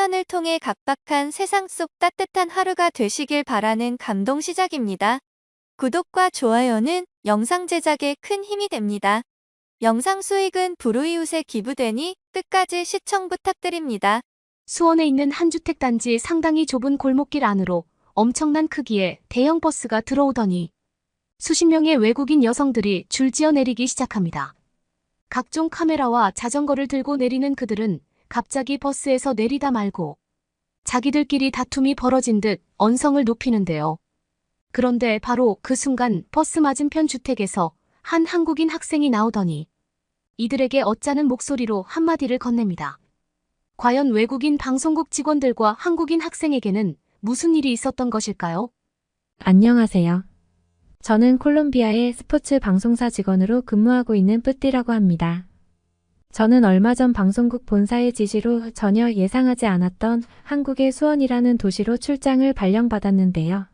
사연을 통해 각박한 세상 속 따뜻한 하루가 되시길 바라는 감동 시작입니다. 구독과 좋아요는 영상 제작에 큰 힘이 됩니다. 영상 수익은 불우이웃에 기부되니 끝까지 시청 부탁드립니다. 수원에 있는 한 주택단지 상당히 좁은 골목길 안으로 엄청난 크기의 대형 버스가 들어오더니 수십 명의 외국인 여성들이 줄지어 내리기 시작합니다. 각종 카메라와 자전거를 들고 내리는 그들은 갑자기 버스에서 내리다 말고 자기들끼리 다툼이 벌어진 듯 언성을 높이는데요. 그런데 바로 그 순간 버스 맞은편 주택에서 한 한국인 학생이 나오더니 이들에게 어짜는 목소리로 한마디를 건넵니다. 과연 외국인 방송국 직원들과 한국인 학생에게는 무슨 일이 있었던 것일까요? 안녕하세요. 저는 콜롬비아의 스포츠 방송사 직원으로 근무하고 있는 뿌띠라고 합니다. 저는 얼마 전 방송국 본사의 지시로 전혀 예상하지 않았던 한국의 수원이라는 도시로 출장을 발령받았는데요.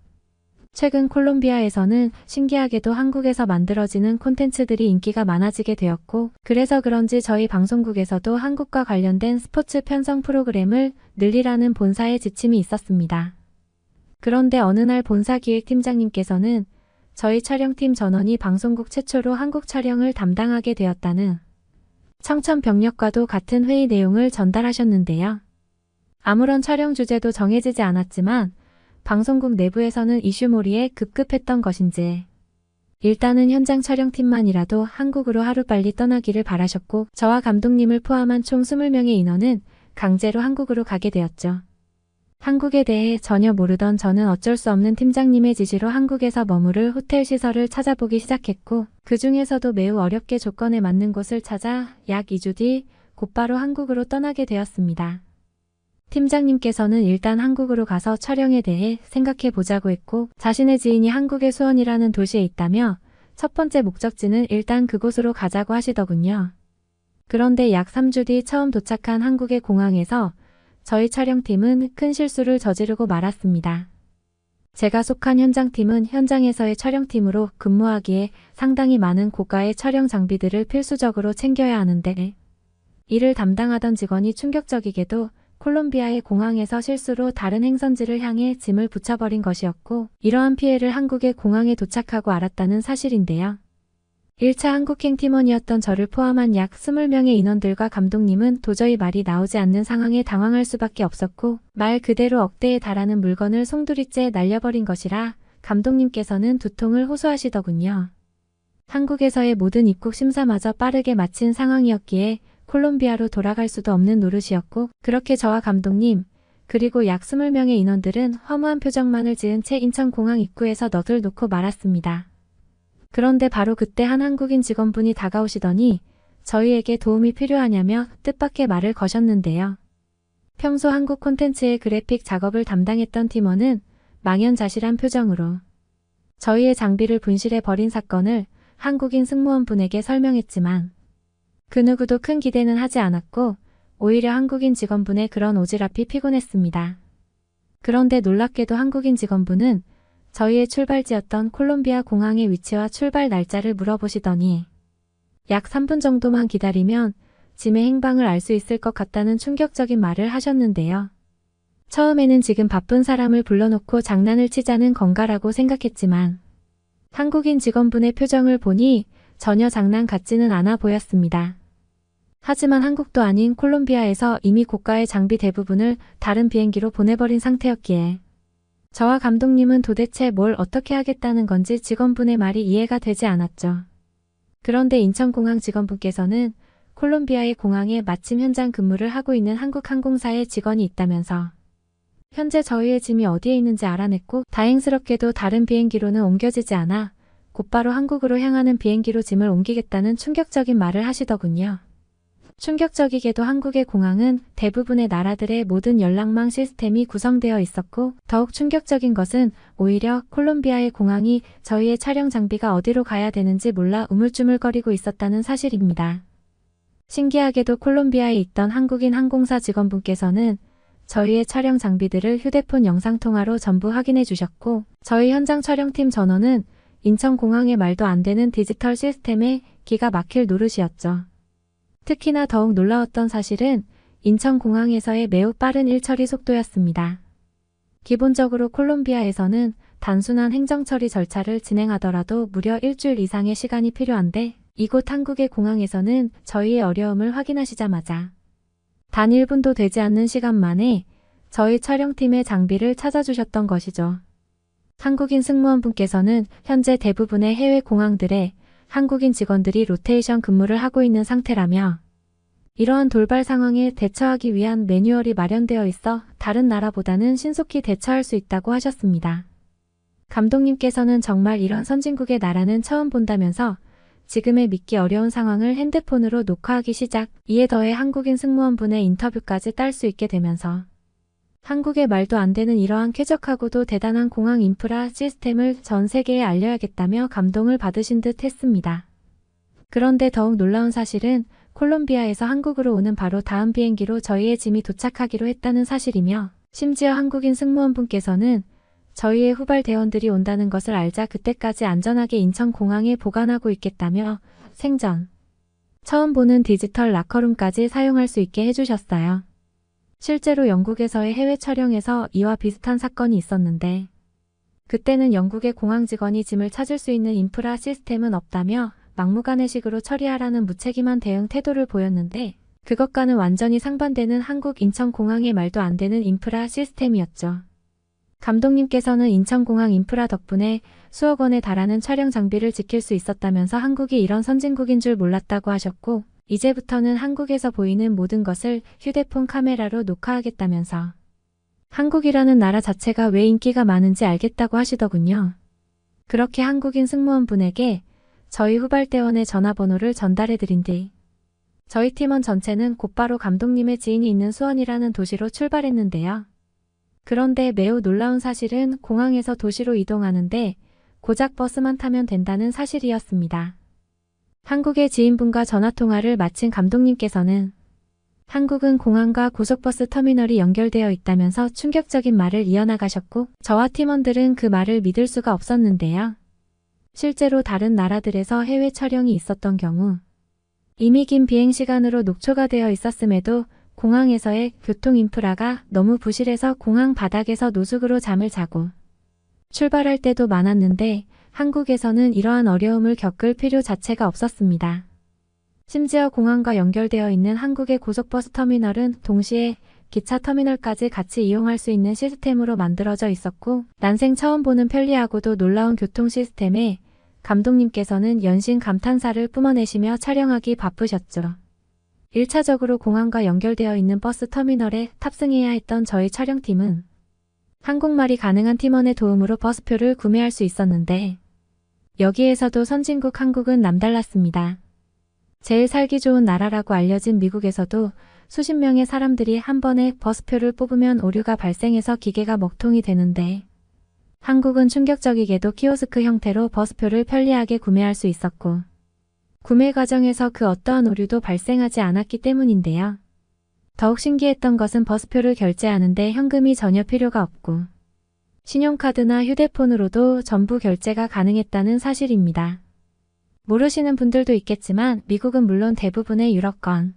최근 콜롬비아에서는 신기하게도 한국에서 만들어지는 콘텐츠들이 인기가 많아지게 되었고, 그래서 그런지 저희 방송국에서도 한국과 관련된 스포츠 편성 프로그램을 늘리라는 본사의 지침이 있었습니다. 그런데 어느 날 본사 기획팀장님께서는 저희 촬영팀 전원이 방송국 최초로 한국 촬영을 담당하게 되었다는 청천벽력과도 같은 회의 내용을 전달하셨는데요. 아무런 촬영 주제도 정해지지 않았지만 방송국 내부에서는 이슈몰이에 급급했던 것인지 일단은 현장 촬영팀만이라도 한국으로 하루빨리 떠나기를 바라셨고, 저와 감독님을 포함한 총 20명의 인원은 강제로 한국으로 가게 되었죠. 한국에 대해 전혀 모르던 저는 어쩔 수 없는 팀장님의 지시로 한국에서 머무를 호텔 시설을 찾아보기 시작했고, 그 중에서도 매우 어렵게 조건에 맞는 곳을 찾아 약 2주 뒤 곧바로 한국으로 떠나게 되었습니다. 팀장님께서는 일단 한국으로 가서 촬영에 대해 생각해 보자고 했고, 자신의 지인이 한국의 수원이라는 도시에 있다며 첫 번째 목적지는 일단 그곳으로 가자고 하시더군요. 그런데 약 3주 뒤 처음 도착한 한국의 공항에서 저희 촬영팀은 큰 실수를 저지르고 말았습니다. 제가 속한 현장팀은 현장에서의 촬영팀으로 근무하기에 상당히 많은 고가의 촬영 장비들을 필수적으로 챙겨야 하는데, 이를 담당하던 직원이 충격적이게도 콜롬비아의 공항에서 실수로 다른 행선지를 향해 짐을 붙여버린 것이었고, 이러한 피해를 한국의 공항에 도착하고 알았다는 사실인데요. 1차 한국행 팀원이었던 저를 포함한 약 20명의 인원들과 감독님은 도저히 말이 나오지 않는 상황에 당황할 수밖에 없었고, 말 그대로 억대에 달하는 물건을 송두리째 날려버린 것이라 감독님께서는 두통을 호소하시더군요. 한국에서의 모든 입국 심사마저 빠르게 마친 상황이었기에 콜롬비아로 돌아갈 수도 없는 노릇이었고, 그렇게 저와 감독님, 그리고 약 20명의 인원들은 허무한 표정만을 지은 채 인천공항 입구에서 넋을 놓고 말았습니다. 그런데 바로 그때 한 한국인 직원분이 다가오시더니 저희에게 도움이 필요하냐며 뜻밖의 말을 거셨는데요. 평소 한국 콘텐츠의 그래픽 작업을 담당했던 팀원은 망연자실한 표정으로 저희의 장비를 분실해 버린 사건을 한국인 승무원분에게 설명했지만 그 누구도 큰 기대는 하지 않았고, 오히려 한국인 직원분의 그런 오지랖이 피곤했습니다. 그런데 놀랍게도 한국인 직원분은 저희의 출발지였던 콜롬비아 공항의 위치와 출발 날짜를 물어보시더니 약 3분 정도만 기다리면 짐의 행방을 알 수 있을 것 같다는 충격적인 말을 하셨는데요. 처음에는 지금 바쁜 사람을 불러놓고 장난을 치자는 건가라고 생각했지만 한국인 직원분의 표정을 보니 전혀 장난 같지는 않아 보였습니다. 하지만 한국도 아닌 콜롬비아에서 이미 고가의 장비 대부분을 다른 비행기로 보내버린 상태였기에 저와 감독님은 도대체 뭘 어떻게 하겠다는 건지 직원분의 말이 이해가 되지 않았죠. 그런데 인천공항 직원분께서는 콜롬비아의 공항에 마침 현장 근무를 하고 있는 한국항공사의 직원이 있다면서 현재 저희의 짐이 어디에 있는지 알아냈고, 다행스럽게도 다른 비행기로는 옮겨지지 않아 곧바로 한국으로 향하는 비행기로 짐을 옮기겠다는 충격적인 말을 하시더군요. 충격적이게도 한국의 공항은 대부분의 나라들의 모든 연락망 시스템이 구성되어 있었고, 더욱 충격적인 것은 오히려 콜롬비아의 공항이 저희의 촬영 장비가 어디로 가야 되는지 몰라 우물쭈물거리고 있었다는 사실입니다. 신기하게도 콜롬비아에 있던 한국인 항공사 직원분께서는 저희의 촬영 장비들을 휴대폰 영상통화로 전부 확인해 주셨고, 저희 현장 촬영팀 전원은 인천공항의 말도 안 되는 디지털 시스템에 기가 막힐 노릇이었죠. 특히나 더욱 놀라웠던 사실은 인천공항에서의 매우 빠른 일처리 속도였습니다. 기본적으로 콜롬비아에서는 단순한 행정처리 절차를 진행하더라도 무려 일주일 이상의 시간이 필요한데 이곳 한국의 공항에서는 저희의 어려움을 확인하시자마자 단 1분도 되지 않는 시간 만에 저희 촬영팀의 장비를 찾아주셨던 것이죠. 한국인 승무원분께서는 현재 대부분의 해외 공항들에 한국인 직원들이 로테이션 근무를 하고 있는 상태라며 이러한 돌발 상황에 대처하기 위한 매뉴얼이 마련되어 있어 다른 나라보다는 신속히 대처할 수 있다고 하셨습니다. 감독님께서는 정말 이런 선진국의 나라는 처음 본다면서 지금의 믿기 어려운 상황을 핸드폰으로 녹화하기 시작, 이에 더해 한국인 승무원분의 인터뷰까지 딸 수 있게 되면서 한국의 말도 안 되는 이러한 쾌적하고도 대단한 공항 인프라 시스템을 전 세계에 알려야겠다며 감동을 받으신 듯 했습니다. 그런데 더욱 놀라운 사실은 콜롬비아에서 한국으로 오는 바로 다음 비행기로 저희의 짐이 도착하기로 했다는 사실이며 심지어 한국인 승무원분께서는 저희의 후발 대원들이 온다는 것을 알자 그때까지 안전하게 인천공항에 보관하고 있겠다며 생전 처음 보는 디지털 라커룸까지 사용할 수 있게 해주셨어요. 실제로 영국에서의 해외 촬영에서 이와 비슷한 사건이 있었는데 그때는 영국의 공항 직원이 짐을 찾을 수 있는 인프라 시스템은 없다며 막무가내식으로 처리하라는 무책임한 대응 태도를 보였는데 그것과는 완전히 상반되는 한국 인천공항의 말도 안 되는 인프라 시스템이었죠. 감독님께서는 인천공항 인프라 덕분에 수억 원에 달하는 촬영 장비를 지킬 수 있었다면서 한국이 이런 선진국인 줄 몰랐다고 하셨고 이제부터는 한국에서 보이는 모든 것을 휴대폰 카메라로 녹화하겠다면서 한국이라는 나라 자체가 왜 인기가 많은지 알겠다고 하시더군요. 그렇게 한국인 승무원분에게 저희 후발대원의 전화번호를 전달해드린 뒤 저희 팀원 전체는 곧바로 감독님의 지인이 있는 수원이라는 도시로 출발했는데요. 그런데 매우 놀라운 사실은 공항에서 도시로 이동하는데 고작 버스만 타면 된다는 사실이었습니다. 한국의 지인분과 전화통화를 마친 감독님께서는 한국은 공항과 고속버스 터미널이 연결되어 있다면서 충격적인 말을 이어나가셨고 저와 팀원들은 그 말을 믿을 수가 없었는데요. 실제로 다른 나라들에서 해외 촬영이 있었던 경우 이미 긴 비행시간으로 녹초가 되어 있었음에도 공항에서의 교통 인프라가 너무 부실해서 공항 바닥에서 노숙으로 잠을 자고 출발할 때도 많았는데 한국에서는 이러한 어려움을 겪을 필요 자체가 없었습니다. 심지어 공항과 연결되어 있는 한국의 고속버스 터미널은 동시에 기차 터미널까지 같이 이용할 수 있는 시스템으로 만들어져 있었고 난생 처음 보는 편리하고도 놀라운 교통 시스템에 감독님께서는 연신 감탄사를 뿜어내시며 촬영하기 바쁘셨죠. 1차적으로 공항과 연결되어 있는 버스 터미널에 탑승해야 했던 저희 촬영팀은 한국말이 가능한 팀원의 도움으로 버스표를 구매할 수 있었는데 여기에서도 선진국 한국은 남달랐습니다. 제일 살기 좋은 나라라고 알려진 미국에서도 수십 명의 사람들이 한 번에 버스표를 뽑으면 오류가 발생해서 기계가 먹통이 되는데 한국은 충격적이게도 키오스크 형태로 버스표를 편리하게 구매할 수 있었고 구매 과정에서 그 어떠한 오류도 발생하지 않았기 때문인데요. 더욱 신기했던 것은 버스표를 결제하는데 현금이 전혀 필요가 없고 신용카드나 휴대폰으로도 전부 결제가 가능했다는 사실입니다. 모르시는 분들도 있겠지만 미국은 물론 대부분의 유럽권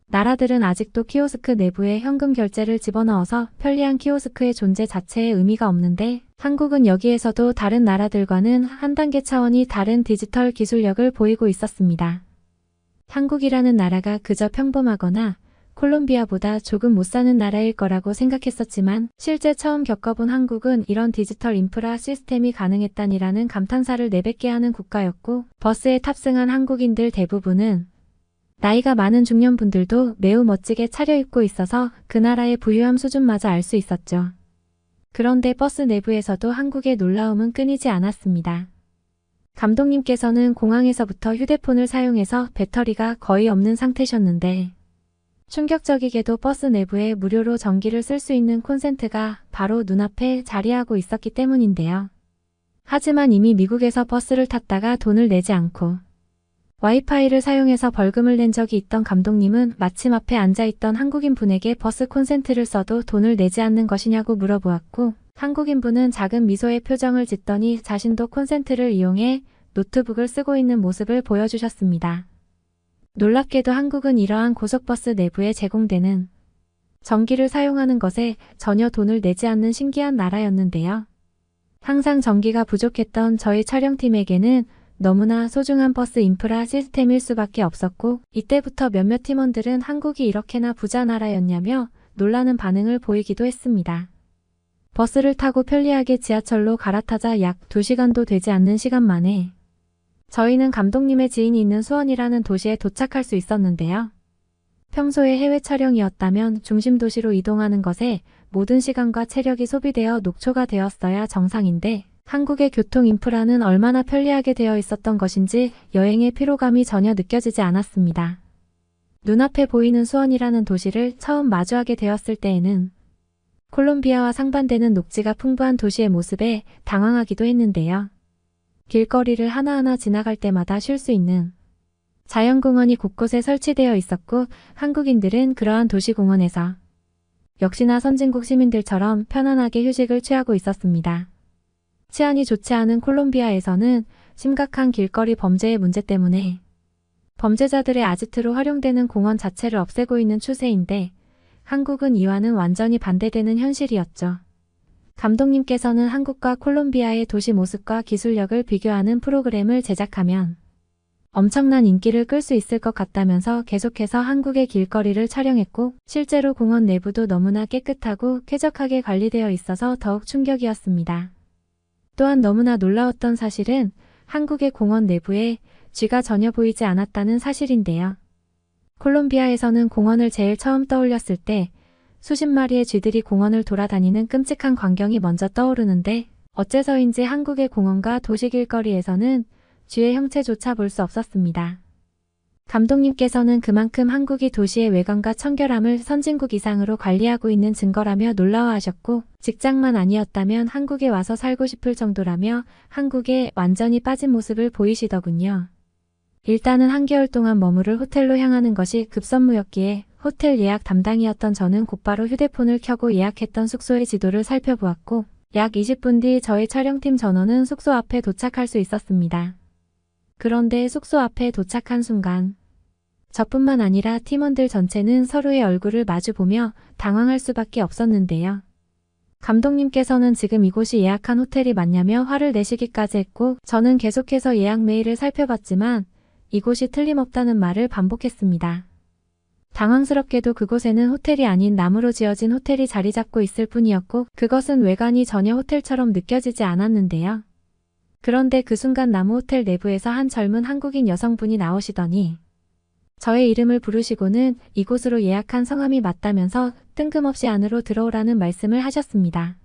나라들은 아직도 키오스크 내부에 현금 결제를 집어넣어서 편리한 키오스크의 존재 자체에 의미가 없는데 한국은 여기에서도 다른 나라들과는 한 단계 차원이 다른 디지털 기술력을 보이고 있었습니다. 한국이라는 나라가 그저 평범하거나 콜롬비아보다 조금 못 사는 나라일 거라고 생각했었지만 실제 처음 겪어본 한국은 이런 디지털 인프라 시스템이 가능했다니라는 감탄사를 내뱉게 하는 국가였고 버스에 탑승한 한국인들 대부분은 나이가 많은 중년분들도 매우 멋지게 차려입고 있어서 그 나라의 부유함 수준마저 알 수 있었죠. 그런데 버스 내부에서도 한국의 놀라움은 끊이지 않았습니다. 감독님께서는 공항에서부터 휴대폰을 사용해서 배터리가 거의 없는 상태셨는데 충격적이게도 버스 내부에 무료로 전기를 쓸 수 있는 콘센트가 바로 눈앞에 자리하고 있었기 때문인데요. 하지만 이미 미국에서 버스를 탔다가 돈을 내지 않고 와이파이를 사용해서 벌금을 낸 적이 있던 감독님은 마침 앞에 앉아있던 한국인 분에게 버스 콘센트를 써도 돈을 내지 않는 것이냐고 물어보았고 한국인 분은 작은 미소의 표정을 짓더니 자신도 콘센트를 이용해 노트북을 쓰고 있는 모습을 보여주셨습니다. 놀랍게도 한국은 이러한 고속버스 내부에 제공되는 전기를 사용하는 것에 전혀 돈을 내지 않는 신기한 나라였는데요. 항상 전기가 부족했던 저희 촬영팀에게는 너무나 소중한 버스 인프라 시스템일 수밖에 없었고, 이때부터 몇몇 팀원들은 한국이 이렇게나 부자 나라였냐며 놀라는 반응을 보이기도 했습니다. 버스를 타고 편리하게 지하철로 갈아타자 약 2시간도 되지 않는 시간 만에 저희는 감독님의 지인이 있는 수원이라는 도시에 도착할 수 있었는데요. 평소에 해외 촬영이었다면 중심 도시로 이동하는 것에 모든 시간과 체력이 소비되어 녹초가 되었어야 정상인데, 한국의 교통 인프라는 얼마나 편리하게 되어 있었던 것인지 여행의 피로감이 전혀 느껴지지 않았습니다. 눈앞에 보이는 수원이라는 도시를 처음 마주하게 되었을 때에는 콜롬비아와 상반되는 녹지가 풍부한 도시의 모습에 당황하기도 했는데요. 길거리를 하나하나 지나갈 때마다 쉴 수 있는 자연공원이 곳곳에 설치되어 있었고, 한국인들은 그러한 도시공원에서 역시나 선진국 시민들처럼 편안하게 휴식을 취하고 있었습니다. 치안이 좋지 않은 콜롬비아에서는 심각한 길거리 범죄의 문제 때문에 범죄자들의 아지트로 활용되는 공원 자체를 없애고 있는 추세인데, 한국은 이와는 완전히 반대되는 현실이었죠. 감독님께서는 한국과 콜롬비아의 도시 모습과 기술력을 비교하는 프로그램을 제작하면 엄청난 인기를 끌 수 있을 것 같다면서 계속해서 한국의 길거리를 촬영했고, 실제로 공원 내부도 너무나 깨끗하고 쾌적하게 관리되어 있어서 더욱 충격이었습니다. 또한 너무나 놀라웠던 사실은 한국의 공원 내부에 쥐가 전혀 보이지 않았다는 사실인데요. 콜롬비아에서는 공원을 제일 처음 떠올렸을 때 수십 마리의 쥐들이 공원을 돌아다니는 끔찍한 광경이 먼저 떠오르는데, 어째서인지 한국의 공원과 도시 길거리에서는 쥐의 형체조차 볼 수 없었습니다. 감독님께서는 그만큼 한국이 도시의 외관과 청결함을 선진국 이상으로 관리하고 있는 증거라며 놀라워하셨고, 직장만 아니었다면 한국에 와서 살고 싶을 정도라며 한국에 완전히 빠진 모습을 보이시더군요. 일단은 한겨울 동안 머무를 호텔로 향하는 것이 급선무였기에 호텔 예약 담당이었던 저는 곧바로 휴대폰을 켜고 예약했던 숙소의 지도를 살펴보았고, 약 20분 뒤 저희 촬영팀 전원은 숙소 앞에 도착할 수 있었습니다. 그런데 숙소 앞에 도착한 순간 저뿐만 아니라 팀원들 전체는 서로의 얼굴을 마주보며 당황할 수밖에 없었는데요. 감독님께서는 지금 이곳이 예약한 호텔이 맞냐며 화를 내시기까지 했고, 저는 계속해서 예약 메일을 살펴봤지만 이곳이 틀림없다는 말을 반복했습니다. 당황스럽게도 그곳에는 호텔이 아닌 나무로 지어진 호텔이 자리 잡고 있을 뿐이었고, 그것은 외관이 전혀 호텔처럼 느껴지지 않았는데요. 그런데 그 순간 나무 호텔 내부에서 한 젊은 한국인 여성분이 나오시더니 저의 이름을 부르시고는 이곳으로 예약한 성함이 맞다면서 뜬금없이 안으로 들어오라는 말씀을 하셨습니다.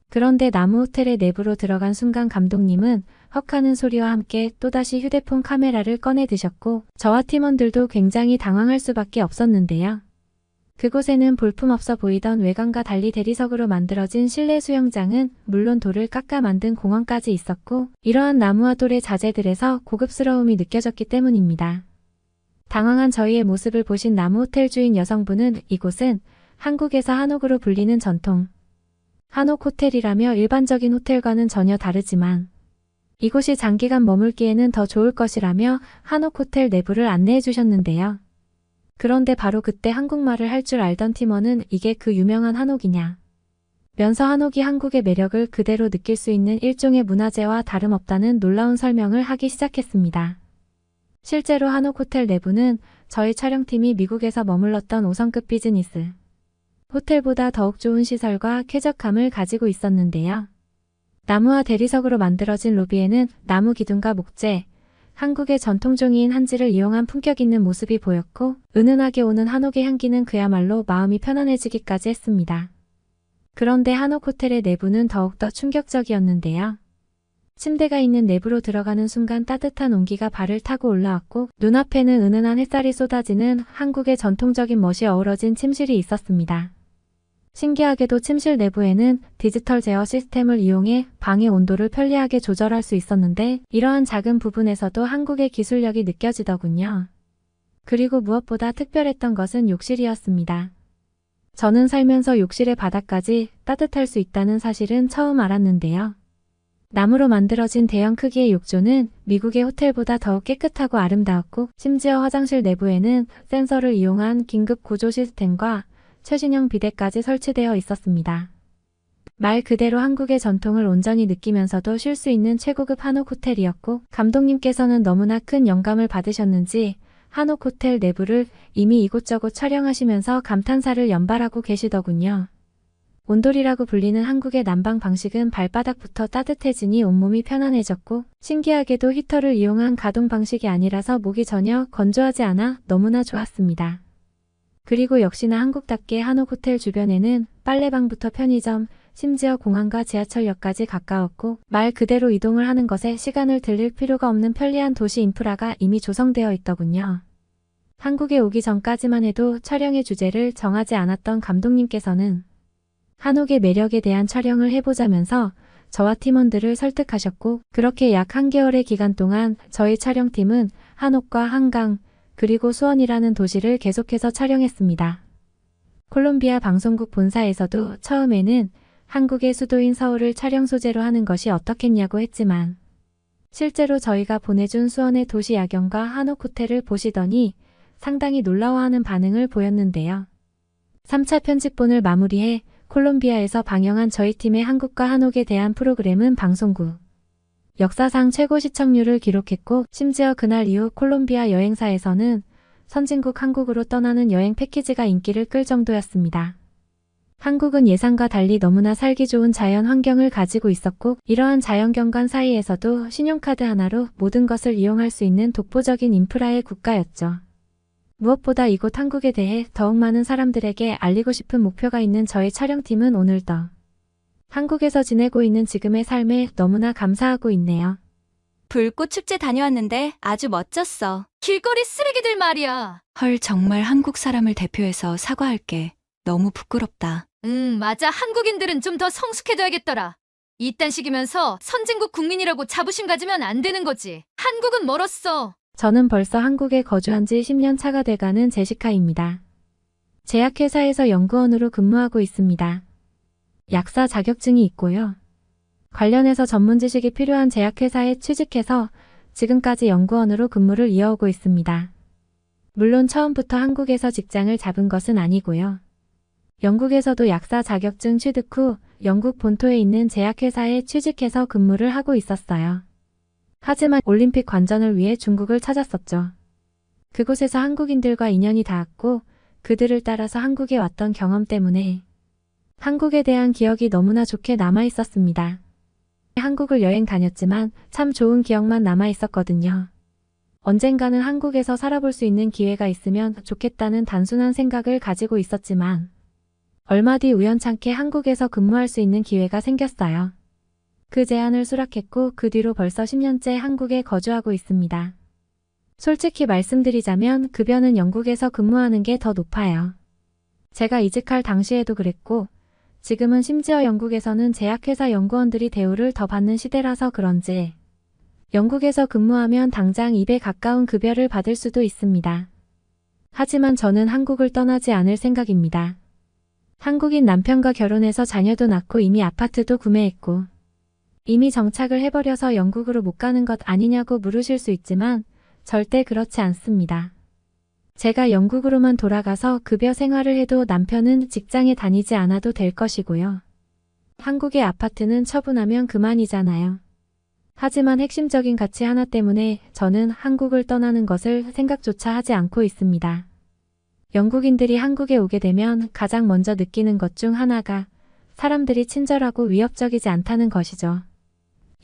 그런데 나무 호텔의 내부로 들어간 순간 감독님은 헉하는 소리와 함께 또다시 휴대폰 카메라를 꺼내 드셨고, 저와 팀원들도 굉장히 당황할 수밖에 없었는데요. 그곳에는 볼품없어 보이던 외관과 달리 대리석으로 만들어진 실내 수영장은 물론 돌을 깎아 만든 공원까지 있었고, 이러한 나무와 돌의 자재들에서 고급스러움이 느껴졌기 때문입니다. 당황한 저희의 모습을 보신 나무 호텔 주인 여성분은 이곳은 한국에서 한옥으로 불리는 전통 한옥 호텔이라며 일반적인 호텔과는 전혀 다르지만 이곳이 장기간 머물기에는 더 좋을 것이라며 한옥 호텔 내부를 안내해 주셨는데요. 그런데 바로 그때 한국말을 할 줄 알던 팀원은 이게 그 유명한 한옥이냐 면서 한옥이 한국의 매력을 그대로 느낄 수 있는 일종의 문화재와 다름없다는 놀라운 설명을 하기 시작했습니다. 실제로 한옥 호텔 내부는 저희 촬영팀이 미국에서 머물렀던 5성급 비즈니스 호텔보다 더욱 좋은 시설과 쾌적함을 가지고 있었는데요. 나무와 대리석으로 만들어진 로비에는 나무 기둥과 목재, 한국의 전통종이인 한지를 이용한 품격 있는 모습이 보였고, 은은하게 오는 한옥의 향기는 그야말로 마음이 편안해지기까지 했습니다. 그런데 한옥 호텔의 내부는 더욱더 충격적이었는데요. 침대가 있는 내부로 들어가는 순간 따뜻한 온기가 발을 타고 올라왔고, 눈앞에는 은은한 햇살이 쏟아지는 한국의 전통적인 멋이 어우러진 침실이 있었습니다. 신기하게도 침실 내부에는 디지털 제어 시스템을 이용해 방의 온도를 편리하게 조절할 수 있었는데, 이러한 작은 부분에서도 한국의 기술력이 느껴지더군요. 그리고 무엇보다 특별했던 것은 욕실이었습니다. 저는 살면서 욕실의 바닥까지 따뜻할 수 있다는 사실은 처음 알았는데요. 나무로 만들어진 대형 크기의 욕조는 미국의 호텔보다 더욱 깨끗하고 아름다웠고, 심지어 화장실 내부에는 센서를 이용한 긴급 구조 시스템과 최신형 비데까지 설치되어 있었습니다. 말 그대로 한국의 전통을 온전히 느끼면서도 쉴 수 있는 최고급 한옥 호텔이었고, 감독님께서는 너무나 큰 영감을 받으셨는지 한옥 호텔 내부를 이미 이곳저곳 촬영하시면서 감탄사를 연발하고 계시더군요. 온돌이라고 불리는 한국의 난방 방식은 발바닥부터 따뜻해지니 온몸이 편안해졌고, 신기하게도 히터를 이용한 가동 방식이 아니라서 목이 전혀 건조하지 않아 너무나 좋았습니다. 그리고 역시나 한국답게 한옥 호텔 주변에는 빨래방부터 편의점, 심지어 공항과 지하철역까지 가까웠고, 말 그대로 이동을 하는 것에 시간을 들일 필요가 없는 편리한 도시 인프라가 이미 조성되어 있더군요. 한국에 오기 전까지만 해도 촬영의 주제를 정하지 않았던 감독님께서는 한옥의 매력에 대한 촬영을 해보자면서 저와 팀원들을 설득하셨고, 그렇게 약 1개월의 기간 동안 저희 촬영팀은 한옥과 한강, 그리고 수원이라는 도시를 계속해서 촬영했습니다. 콜롬비아 방송국 본사에서도 처음에는 한국의 수도인 서울을 촬영 소재로 하는 것이 어떻겠냐고 했지만, 실제로 저희가 보내준 수원의 도시 야경과 한옥 호텔을 보시더니 상당히 놀라워하는 반응을 보였는데요. 3차 편집본을 마무리해 콜롬비아에서 방영한 저희 팀의 한국과 한옥에 대한 프로그램은 방송국 역사상 최고 시청률을 기록했고, 심지어 그날 이후 콜롬비아 여행사에서는 선진국 한국으로 떠나는 여행 패키지가 인기를 끌 정도였습니다. 한국은 예상과 달리 너무나 살기 좋은 자연 환경을 가지고 있었고, 이러한 자연경관 사이에서도 신용카드 하나로 모든 것을 이용할 수 있는 독보적인 인프라의 국가였죠. 무엇보다 이곳 한국에 대해 더욱 많은 사람들에게 알리고 싶은 목표가 있는 저희 촬영팀은 오늘도 한국에서 지내고 있는 지금의 삶에 너무나 감사하고 있네요. 불꽃 축제 다녀왔는데 아주 멋졌어. 길거리 쓰레기들 말이야. 헐, 정말 한국 사람을 대표해서 사과할게. 너무 부끄럽다. 맞아. 한국인들은 좀 더 성숙해져야겠더라. 이딴 식이면서 선진국 국민이라고 자부심 가지면 안 되는 거지. 한국은 멀었어. 저는 벌써 한국에 거주한 지 10년 차가 돼가는 제시카입니다. 제약회사에서 연구원으로 근무하고 있습니다. 약사 자격증이 있고요. 관련해서 전문 지식이 필요한 제약회사에 취직해서 지금까지 연구원으로 근무를 이어오고 있습니다. 물론 처음부터 한국에서 직장을 잡은 것은 아니고요. 영국에서도 약사 자격증 취득 후 영국 본토에 있는 제약회사에 취직해서 근무를 하고 있었어요. 하지만 올림픽 관전을 위해 중국을 찾았었죠. 그곳에서 한국인들과 인연이 닿았고, 그들을 따라서 한국에 왔던 경험 때문에 한국에 대한 기억이 너무나 좋게 남아 있었습니다. 한국을 여행 다녔지만 참 좋은 기억만 남아 있었거든요. 언젠가는 한국에서 살아볼 수 있는 기회가 있으면 좋겠다는 단순한 생각을 가지고 있었지만, 얼마 뒤 우연찮게 한국에서 근무할 수 있는 기회가 생겼어요. 그 제안을 수락했고, 그 뒤로 벌써 10년째 한국에 거주하고 있습니다. 솔직히 말씀드리자면 급여는 영국에서 근무하는 게 더 높아요. 제가 이직할 당시에도 그랬고, 지금은 심지어 영국에서는 제약회사 연구원들이 대우를 더 받는 시대라서 그런지 영국에서 근무하면 당장 2배 가까운 급여를 받을 수도 있습니다. 하지만 저는 한국을 떠나지 않을 생각입니다. 한국인 남편과 결혼해서 자녀도 낳고 이미 아파트도 구매했고, 이미 정착을 해버려서 영국으로 못 가는 것 아니냐고 물으실 수 있지만 절대 그렇지 않습니다. 제가 영국으로만 돌아가서 급여 생활을 해도 남편은 직장에 다니지 않아도 될 것이고요. 한국의 아파트는 처분하면 그만이잖아요. 하지만 핵심적인 가치 하나 때문에 저는 한국을 떠나는 것을 생각조차 하지 않고 있습니다. 영국인들이 한국에 오게 되면 가장 먼저 느끼는 것 중 하나가 사람들이 친절하고 위협적이지 않다는 것이죠.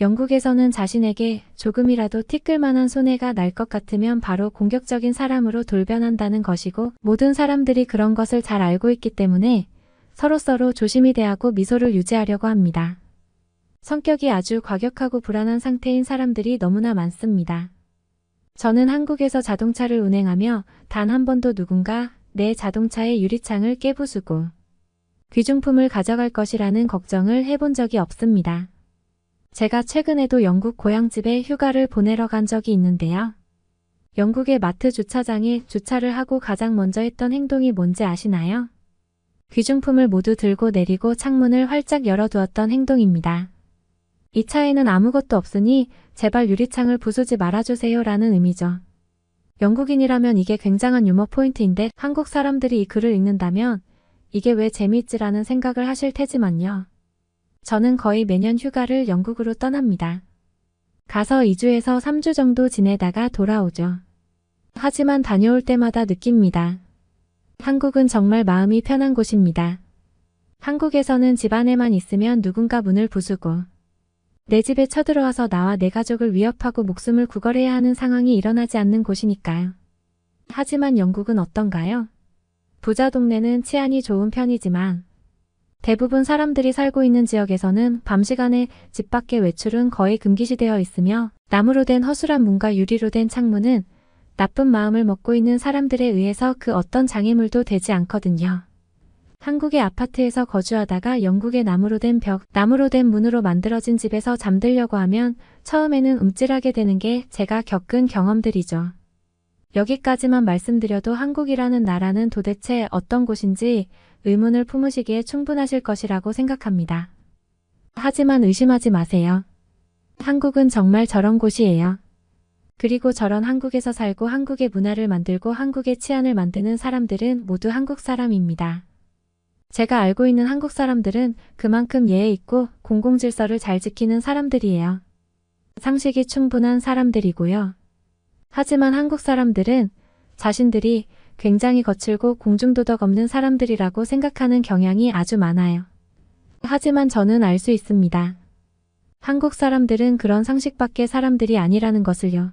영국에서는 자신에게 조금이라도 티끌만한 손해가 날 것 같으면 바로 공격적인 사람으로 돌변한다는 것이고, 모든 사람들이 그런 것을 잘 알고 있기 때문에 서로서로 조심히 대하고 미소를 유지하려고 합니다. 성격이 아주 과격하고 불안한 상태인 사람들이 너무나 많습니다. 저는 한국에서 자동차를 운행하며 단 한 번도 누군가 내 자동차의 유리창을 깨부수고 귀중품을 가져갈 것이라는 걱정을 해본 적이 없습니다. 제가 최근에도 영국 고향집에 휴가를 보내러 간 적이 있는데요. 영국의 마트 주차장에 주차를 하고 가장 먼저 했던 행동이 뭔지 아시나요? 귀중품을 모두 들고 내리고 창문을 활짝 열어두었던 행동입니다. 이 차에는 아무것도 없으니 제발 유리창을 부수지 말아주세요 라는 의미죠. 영국인이라면 이게 굉장한 유머 포인트인데, 한국 사람들이 이 글을 읽는다면 이게 왜 재미있지라는 생각을 하실 테지만요. 저는 거의 매년 휴가를 영국으로 떠납니다. 가서 2주에서 3주 정도 지내다가 돌아오죠. 하지만 다녀올 때마다 느낍니다. 한국은 정말 마음이 편한 곳입니다. 한국에서는 집 안에만 있으면 누군가 문을 부수고 내 집에 쳐들어와서 나와 내 가족을 위협하고 목숨을 구걸해야 하는 상황이 일어나지 않는 곳이니까요. 하지만 영국은 어떤가요? 부자 동네는 치안이 좋은 편이지만 대부분 사람들이 살고 있는 지역에서는 밤 시간에 집 밖의 외출은 거의 금기시되어 있으며 나무로 된 허술한 문과 유리로 된 창문은 나쁜 마음을 먹고 있는 사람들에 의해서 그 어떤 장애물도 되지 않거든요. 한국의 아파트에서 거주하다가 영국의 나무로 된 벽, 나무로 된 문으로 만들어진 집에서 잠들려고 하면 처음에는 움찔하게 되는 게 제가 겪은 경험들이죠. 여기까지만 말씀드려도 한국이라는 나라는 도대체 어떤 곳인지 의문을 품으시기에 충분하실 것이라고 생각합니다. 하지만 의심하지 마세요. 한국은 정말 저런 곳이에요. 그리고 저런 한국에서 살고 한국의 문화를 만들고 한국의 치안을 만드는 사람들은 모두 한국 사람입니다. 제가 알고 있는 한국 사람들은 그만큼 예의 있고 공공질서를 잘 지키는 사람들이에요. 상식이 충분한 사람들이고요. 하지만 한국 사람들은 자신들이 굉장히 거칠고 공중도덕 없는 사람들이라고 생각하는 경향이 아주 많아요. 하지만 저는 알 수 있습니다. 한국 사람들은 그런 상식 밖의 사람들이 아니라는 것을요.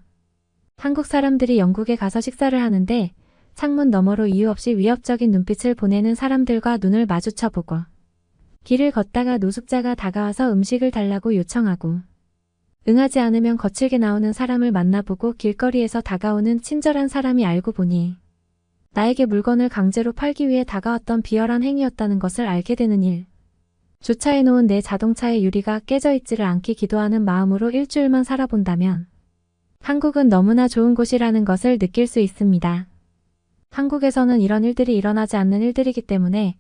한국 사람들이 영국에 가서 식사를 하는데 창문 너머로 이유 없이 위협적인 눈빛을 보내는 사람들과 눈을 마주쳐보고 길을 걷다가 노숙자가 다가와서 음식을 달라고 요청하고 응하지 않으면 거칠게 나오는 사람을 만나보고 길거리에서 다가오는 친절한 사람이 알고 보니 나에게 물건을 강제로 팔기 위해 다가왔던 비열한 행위였다는 것을 알게 되는 일. 주차해놓은 내 자동차의 유리가 깨져 있지를 않기 기도하는 마음으로 일주일만 살아본다면 한국은 너무나 좋은 곳이라는 것을 느낄 수 있습니다. 한국에서는 이런 일들이 일어나지 않는 일들이기 때문에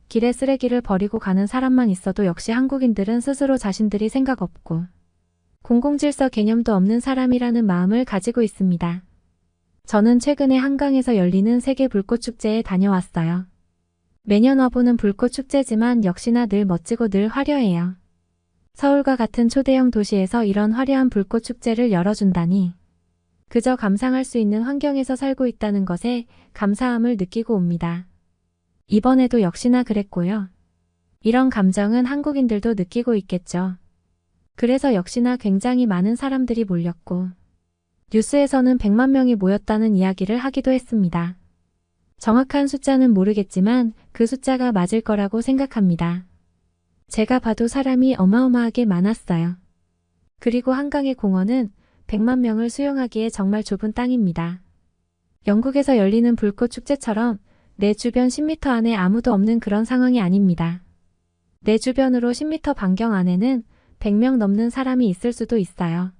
길에 쓰레기를 버리고 가는 사람만 있어도 역시 한국인들은 스스로 자신들이 생각 없고 공공질서 개념도 없는 사람이라는 마음을 가지고 있습니다. 저는 최근에 한강에서 열리는 세계 불꽃축제에 다녀왔어요. 매년 와보는 불꽃축제지만 역시나 늘 멋지고 늘 화려해요. 서울과 같은 초대형 도시에서 이런 화려한 불꽃축제를 열어준다니 그저 감상할 수 있는 환경에서 살고 있다는 것에 감사함을 느끼고 옵니다. 이번에도 역시나 그랬고요. 이런 감정은 한국인들도 느끼고 있겠죠. 그래서 역시나 굉장히 많은 사람들이 몰렸고 뉴스에서는 100만 명이 모였다는 이야기를 하기도 했습니다. 정확한 숫자는 모르겠지만 그 숫자가 맞을 거라고 생각합니다. 제가 봐도 사람이 어마어마하게 많았어요. 그리고 한강의 공원은 100만 명을 수용하기에 정말 좁은 땅입니다. 영국에서 열리는 불꽃 축제처럼 내 주변 10m 안에 아무도 없는 그런 상황이 아닙니다. 내 주변으로 10m 반경 안에는 100명 넘는 사람이 있을 수도 있어요.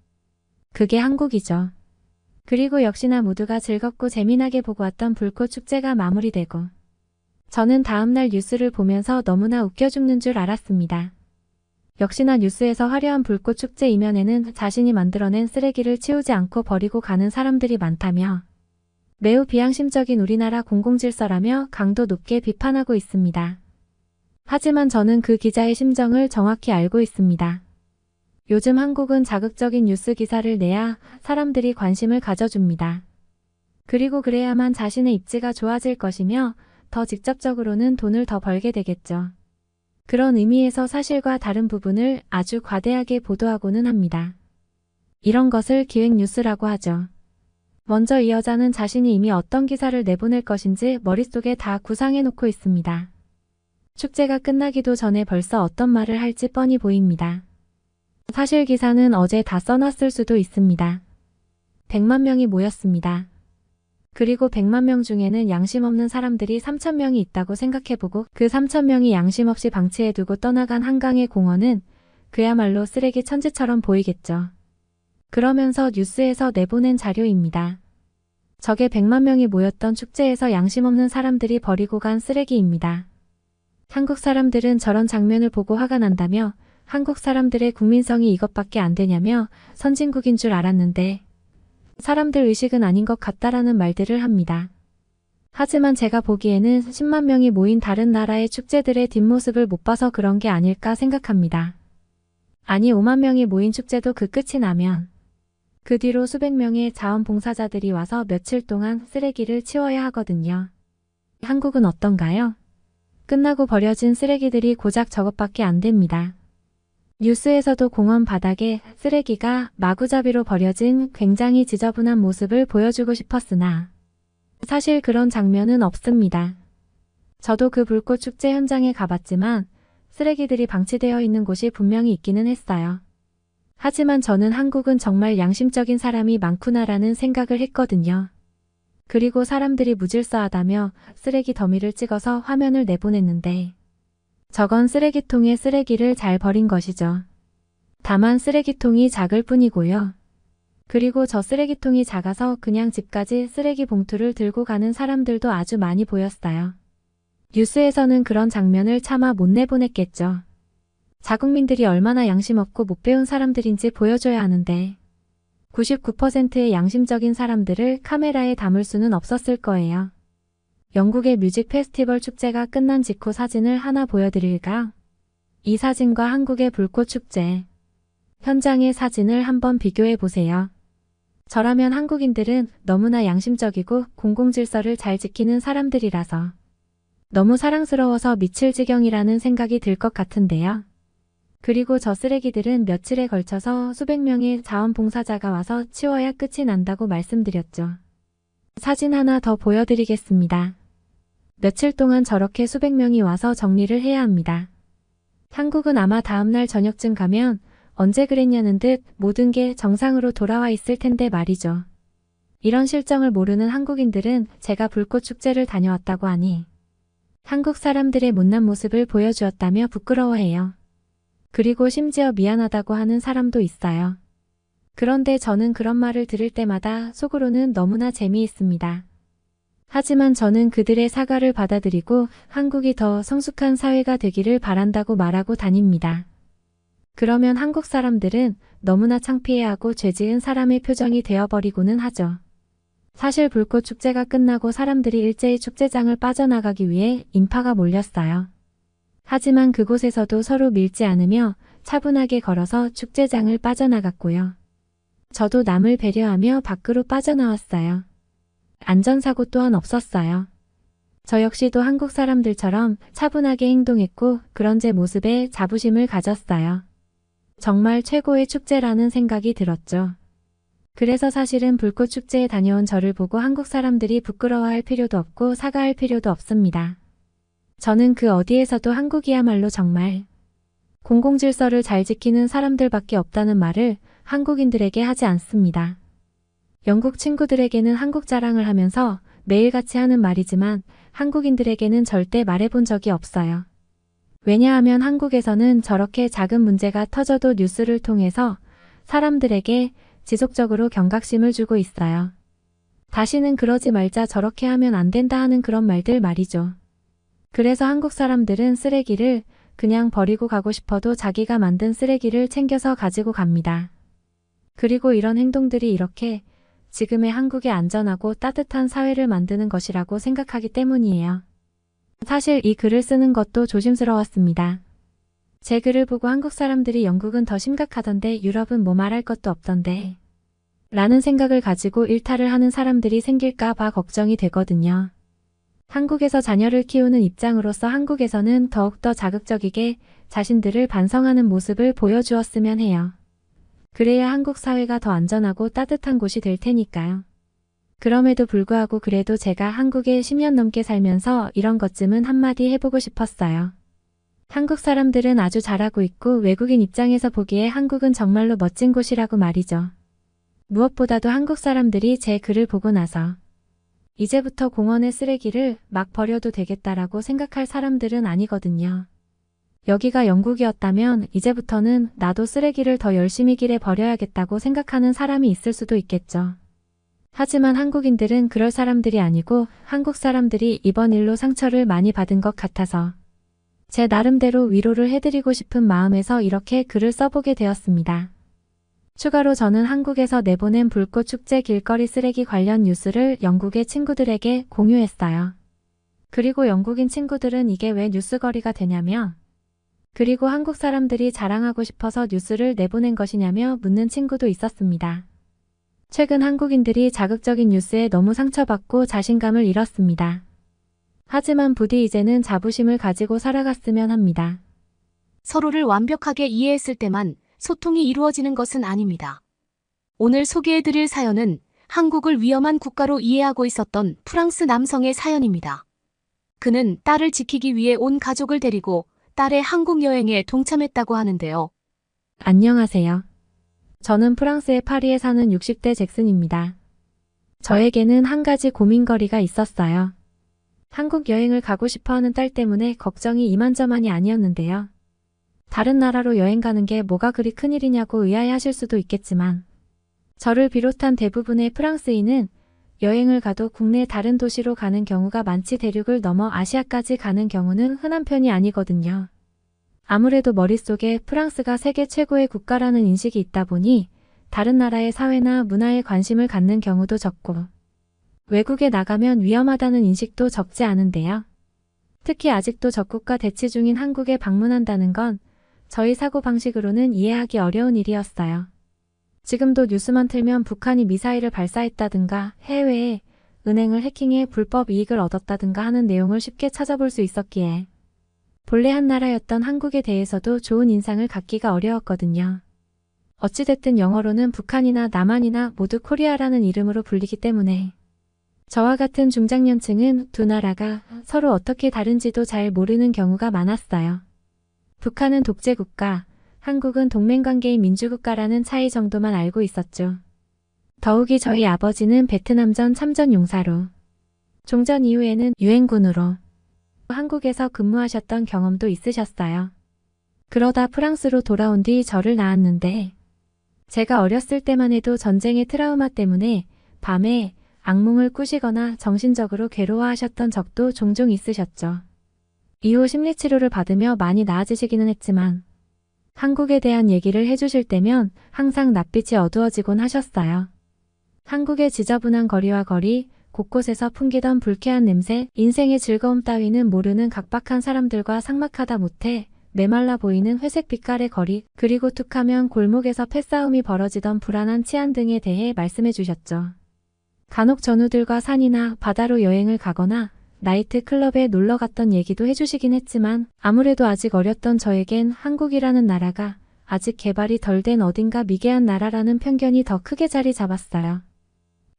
그게 한국이죠. 그리고 역시나 모두가 즐겁고 재미나게 보고 왔던 불꽃 축제가 마무리되고 저는 다음날 뉴스를 보면서 너무나 웃겨 죽는 줄 알았습니다. 역시나 뉴스에서 화려한 불꽃 축제 이면에는 자신이 만들어낸 쓰레기를 치우지 않고 버리고 가는 사람들이 많다며 매우 비양심적인 우리나라 공공질서라며 강도 높게 비판하고 있습니다. 하지만 저는 그 기자의 심정을 정확히 알고 있습니다. 요즘 한국은 자극적인 뉴스 기사를 내야 사람들이 관심을 가져줍니다. 그리고 그래야만 자신의 입지가 좋아질 것이며 더 직접적으로는 돈을 더 벌게 되겠죠. 그런 의미에서 사실과 다른 부분을 아주 과대하게 보도하고는 합니다. 이런 것을 기획뉴스라고 하죠. 먼저 이 여자는 자신이 이미 어떤 기사를 내보낼 것인지 머릿속에 다 구상해 놓고 있습니다. 축제가 끝나기도 전에 벌써 어떤 말을 할지 뻔히 보입니다. 사실 기사는 어제 다 써놨을 수도 있습니다. 100만 명이 모였습니다. 그리고 100만 명 중에는 양심 없는 사람들이 3,000명이 있다고 생각해보고 그 3,000명이 양심 없이 방치해두고 떠나간 한강의 공원은 그야말로 쓰레기 천지처럼 보이겠죠. 그러면서 뉴스에서 내보낸 자료입니다. 저게 100만 명이 모였던 축제에서 양심 없는 사람들이 버리고 간 쓰레기입니다. 한국 사람들은 저런 장면을 보고 화가 난다며 한국 사람들의 국민성이 이것밖에 안 되냐며 선진국인 줄 알았는데 사람들 의식은 아닌 것 같다라는 말들을 합니다. 하지만 제가 보기에는 10만 명이 모인 다른 나라의 축제들의 뒷모습을 못 봐서 그런 게 아닐까 생각합니다. 아니 5만 명이 모인 축제도 그 끝이 나면 그 뒤로 수백 명의 자원봉사자들이 와서 며칠 동안 쓰레기를 치워야 하거든요. 한국은 어떤가요? 끝나고 버려진 쓰레기들이 고작 저것밖에 안 됩니다. 뉴스에서도 공원 바닥에 쓰레기가 마구잡이로 버려진 굉장히 지저분한 모습을 보여주고 싶었으나 사실 그런 장면은 없습니다. 저도 그 불꽃 축제 현장에 가봤지만 쓰레기들이 방치되어 있는 곳이 분명히 있기는 했어요. 하지만 저는 한국은 정말 양심적인 사람이 많구나라는 생각을 했거든요. 그리고 사람들이 무질서하다며 쓰레기 더미를 찍어서 화면을 내보냈는데 저건 쓰레기통에 쓰레기를 잘 버린 것이죠. 다만 쓰레기통이 작을 뿐이고요. 그리고 저 쓰레기통이 작아서 그냥 집까지 쓰레기 봉투를 들고 가는 사람들도 아주 많이 보였어요. 뉴스에서는 그런 장면을 차마 못 내보냈겠죠. 자국민들이 얼마나 양심 없고 못 배운 사람들인지 보여줘야 하는데 99%의 양심적인 사람들을 카메라에 담을 수는 없었을 거예요. 영국의 뮤직 페스티벌 축제가 끝난 직후 사진을 하나 보여드릴까? 이 사진과 한국의 불꽃 축제. 현장의 사진을 한번 비교해 보세요. 저라면 한국인들은 너무나 양심적이고 공공질서를 잘 지키는 사람들이라서 너무 사랑스러워서 미칠 지경이라는 생각이 들 것 같은데요. 그리고 저 쓰레기들은 며칠에 걸쳐서 수백 명의 자원봉사자가 와서 치워야 끝이 난다고 말씀드렸죠. 사진 하나 더 보여드리겠습니다. 며칠 동안 저렇게 수백 명이 와서 정리를 해야 합니다. 한국은 아마 다음날 저녁쯤 가면 언제 그랬냐는 듯 모든 게 정상으로 돌아와 있을 텐데 말이죠. 이런 실정을 모르는 한국인들은 제가 불꽃 축제를 다녀왔다고 하니 한국 사람들의 못난 모습을 보여주었다며 부끄러워해요. 그리고 심지어 미안하다고 하는 사람도 있어요. 그런데 저는 그런 말을 들을 때마다 속으로는 너무나 재미있습니다. 하지만 저는 그들의 사과를 받아들이고 한국이 더 성숙한 사회가 되기를 바란다고 말하고 다닙니다. 그러면 한국 사람들은 너무나 창피해하고 죄지은 사람의 표정이 되어버리고는 하죠. 사실 불꽃 축제가 끝나고 사람들이 일제히 축제장을 빠져나가기 위해 인파가 몰렸어요. 하지만 그곳에서도 서로 밀지 않으며 차분하게 걸어서 축제장을 빠져나갔고요. 저도 남을 배려하며 밖으로 빠져나왔어요. 안전사고 또한 없었어요. 저 역시도 한국 사람들처럼 차분하게 행동했고 그런 제 모습에 자부심을 가졌어요. 정말 최고의 축제라는 생각이 들었죠. 그래서 사실은 불꽃 축제에 다녀온 저를 보고 한국 사람들이 부끄러워할 필요도 없고 사과할 필요도 없습니다. 저는 그 어디에서도 한국이야말로 정말 공공질서를 잘 지키는 사람들밖에 없다는 말을 한국인들에게 하지 않습니다. 영국 친구들에게는 한국 자랑을 하면서 매일같이 하는 말이지만 한국인들에게는 절대 말해본 적이 없어요. 왜냐하면 한국에서는 저렇게 작은 문제가 터져도 뉴스를 통해서 사람들에게 지속적으로 경각심을 주고 있어요. 다시는 그러지 말자, 저렇게 하면 안 된다 하는 그런 말들 말이죠. 그래서 한국 사람들은 쓰레기를 그냥 버리고 가고 싶어도 자기가 만든 쓰레기를 챙겨서 가지고 갑니다. 그리고 이런 행동들이 이렇게 지금의 한국의 안전하고 따뜻한 사회를 만드는 것이라고 생각하기 때문이에요. 사실 이 글을 쓰는 것도 조심스러웠습니다. 제 글을 보고 한국 사람들이 영국은 더 심각하던데 유럽은 뭐 말할 것도 없던데 라는 생각을 가지고 일탈을 하는 사람들이 생길까 봐 걱정이 되거든요. 한국에서 자녀를 키우는 입장으로서 한국에서는 더욱더 자극적이게 자신들을 반성하는 모습을 보여주었으면 해요. 그래야 한국 사회가 더 안전하고 따뜻한 곳이 될 테니까요. 그럼에도 불구하고 그래도 제가 한국에 10년 넘게 살면서 이런 것쯤은 한마디 해보고 싶었어요. 한국 사람들은 아주 잘하고 있고 외국인 입장에서 보기에 한국은 정말로 멋진 곳이라고 말이죠. 무엇보다도 한국 사람들이 제 글을 보고 나서 이제부터 공원에 쓰레기를 막 버려도 되겠다라고 생각할 사람들은 아니거든요. 여기가 영국이었다면 이제부터는 나도 쓰레기를 더 열심히 길에 버려야겠다고 생각하는 사람이 있을 수도 있겠죠. 하지만 한국인들은 그럴 사람들이 아니고 한국 사람들이 이번 일로 상처를 많이 받은 것 같아서 제 나름대로 위로를 해드리고 싶은 마음에서 이렇게 글을 써보게 되었습니다. 추가로 저는 한국에서 내보낸 불꽃 축제 길거리 쓰레기 관련 뉴스를 영국의 친구들에게 공유했어요. 그리고 영국인 친구들은 이게 왜 뉴스거리가 되냐며, 그리고 한국 사람들이 자랑하고 싶어서 뉴스를 내보낸 것이냐며 묻는 친구도 있었습니다. 최근 한국인들이 자극적인 뉴스에 너무 상처받고 자신감을 잃었습니다. 하지만 부디 이제는 자부심을 가지고 살아갔으면 합니다. 서로를 완벽하게 이해했을 때만 소통이 이루어지는 것은 아닙니다. 오늘 소개해드릴 사연은 한국을 위험한 국가로 이해하고 있었던 프랑스 남성의 사연입니다. 그는 딸을 지키기 위해 온 가족을 데리고 딸의 한국 여행에 동참했다고 하는데요. 안녕하세요. 저는 프랑스의 파리에 사는 60대 잭슨입니다. 저에게는 한 가지 고민거리가 있었어요. 한국 여행을 가고 싶어하는 딸 때문에 걱정이 이만저만이 아니었는데요. 다른 나라로 여행 가는 게 뭐가 그리 큰일이냐고 의아해하실 수도 있겠지만, 저를 비롯한 대부분의 프랑스인은 여행을 가도 국내 다른 도시로 가는 경우가 많지 대륙을 넘어 아시아까지 가는 경우는 흔한 편이 아니거든요. 아무래도 머릿속에 프랑스가 세계 최고의 국가라는 인식이 있다 보니 다른 나라의 사회나 문화에 관심을 갖는 경우도 적고, 외국에 나가면 위험하다는 인식도 적지 않은데요. 특히 아직도 적국과 대치 중인 한국에 방문한다는 건 저희 사고방식으로는 이해하기 어려운 일이었어요. 지금도 뉴스만 틀면 북한이 미사일을 발사했다든가 해외에 은행을 해킹해 불법 이익을 얻었다든가 하는 내용을 쉽게 찾아볼 수 있었기에 본래 한 나라였던 한국에 대해서도 좋은 인상을 갖기가 어려웠거든요. 어찌됐든 영어로는 북한이나 남한이나 모두 코리아라는 이름으로 불리기 때문에 저와 같은 중장년층은 두 나라가 서로 어떻게 다른지도 잘 모르는 경우가 많았어요. 북한은 독재국가, 한국은 동맹관계인 민주국가라는 차이 정도만 알고 있었죠. 더욱이 저희 아버지는 베트남전 참전 용사로, 종전 이후에는 유엔군으로 한국에서 근무하셨던 경험도 있으셨어요. 그러다 프랑스로 돌아온 뒤 저를 낳았는데, 제가 어렸을 때만 해도 전쟁의 트라우마 때문에 밤에 악몽을 꾸시거나 정신적으로 괴로워하셨던 적도 종종 있으셨죠. 이후 심리치료를 받으며 많이 나아지시기는 했지만 한국에 대한 얘기를 해주실 때면 항상 낯빛이 어두워지곤 하셨어요. 한국의 지저분한 거리와 거리, 곳곳에서 풍기던 불쾌한 냄새, 인생의 즐거움 따위는 모르는 각박한 사람들과 삭막하다 못해 메말라 보이는 회색 빛깔의 거리, 그리고 툭하면 골목에서 패싸움이 벌어지던 불안한 치안 등에 대해 말씀해 주셨죠. 간혹 전우들과 산이나 바다로 여행을 가거나 나이트 클럽에 놀러 갔던 얘기도 해주시긴 했지만 아무래도 아직 어렸던 저에겐 한국이라는 나라가 아직 개발이 덜 된 어딘가 미개한 나라라는 편견이 더 크게 자리 잡았어요.